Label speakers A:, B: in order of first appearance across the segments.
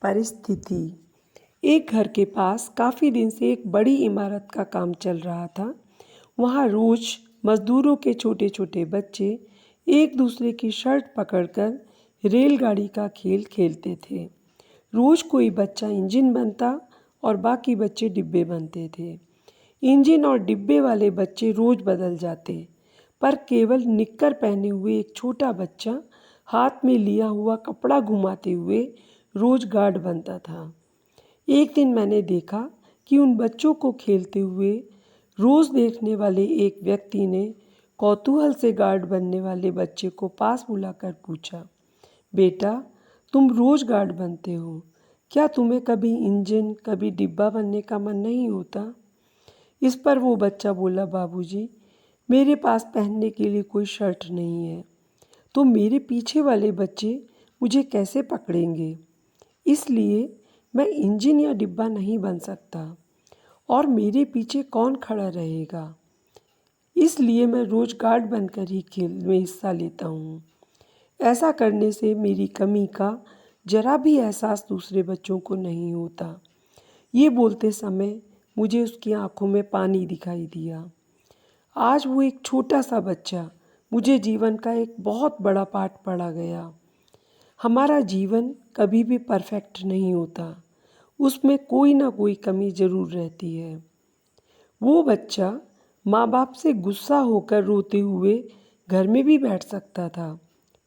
A: परिस्थिति। एक घर के पास काफ़ी दिन से एक बड़ी इमारत का काम चल रहा था। वहाँ रोज़ मज़दूरों के छोटे छोटे बच्चे एक दूसरे की शर्ट पकड़कर रेलगाड़ी का खेल खेलते थे। रोज़ कोई बच्चा इंजन बनता और बाकी बच्चे डिब्बे बनते थे। इंजन और डिब्बे वाले बच्चे रोज़ बदल जाते, पर केवल निक्कर पहने हुए एक छोटा बच्चा हाथ में लिया हुआ कपड़ा घुमाते हुए रोज़ गार्ड बनता था। एक दिन मैंने देखा कि उन बच्चों को खेलते हुए रोज़ देखने वाले एक व्यक्ति ने कौतूहल से गार्ड बनने वाले बच्चे को पास बुलाकर पूछा, बेटा, तुम रोज़ गार्ड बनते हो, क्या तुम्हें कभी इंजन कभी डिब्बा बनने का मन नहीं होता? इस पर वो बच्चा बोला, बाबूजी, मेरे पास पहनने के लिए कोई शर्ट नहीं है, तो मेरे पीछे वाले बच्चे मुझे कैसे पकड़ेंगे? इसलिए मैं इंजन या डिब्बा नहीं बन सकता और मेरे पीछे कौन खड़ा रहेगा? इसलिए मैं रोज़ गार्ड बनकर ही खेल में हिस्सा लेता हूँ। ऐसा करने से मेरी कमी का जरा भी एहसास दूसरे बच्चों को नहीं होता। ये बोलते समय मुझे उसकी आंखों में पानी दिखाई दिया। आज वो एक छोटा सा बच्चा मुझे जीवन का एक बहुत बड़ा पाठ पढ़ा गया। हमारा जीवन कभी भी परफेक्ट नहीं होता, उसमें कोई ना कोई कमी ज़रूर रहती है। वो बच्चा माँ बाप से गुस्सा होकर रोते हुए घर में भी बैठ सकता था,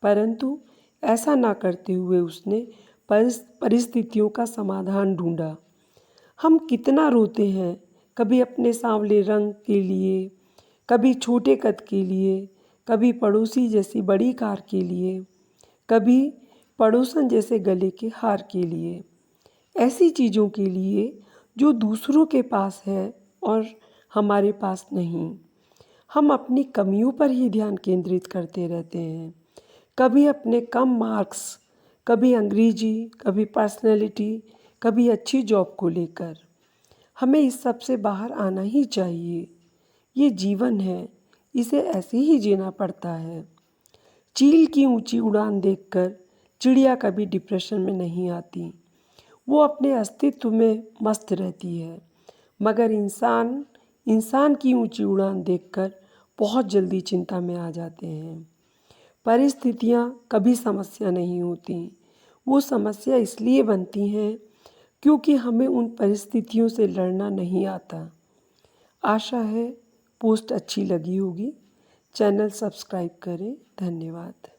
A: परंतु ऐसा ना करते हुए उसने परिस्थितियों का समाधान ढूंढा। हम कितना रोते हैं, कभी अपने सांवले रंग के लिए, कभी छोटे कद के लिए, कभी पड़ोसी जैसी बड़ी कार के लिए, कभी पड़ोसन जैसे गले के हार के लिए। ऐसी चीज़ों के लिए जो दूसरों के पास है और हमारे पास नहीं। हम अपनी कमियों पर ही ध्यान केंद्रित करते रहते हैं, कभी अपने कम मार्क्स, कभी अंग्रेजी, कभी पर्सनैलिटी, कभी अच्छी जॉब को लेकर। हमें इस सब से बाहर आना ही चाहिए। ये जीवन है, इसे ऐसे ही जीना पड़ता है। चील की ऊंची उड़ान देखकर चिड़िया कभी डिप्रेशन में नहीं आती, वो अपने अस्तित्व में मस्त रहती है। मगर इंसान की ऊंची उड़ान देखकर बहुत जल्दी चिंता में आ जाते हैं। परिस्थितियाँ कभी समस्या नहीं होती, वो समस्या इसलिए बनती हैं क्योंकि हमें उन परिस्थितियों से लड़ना नहीं आता। आशा है पोस्ट अच्छी लगी होगी। चैनल सब्सक्राइब करें। धन्यवाद।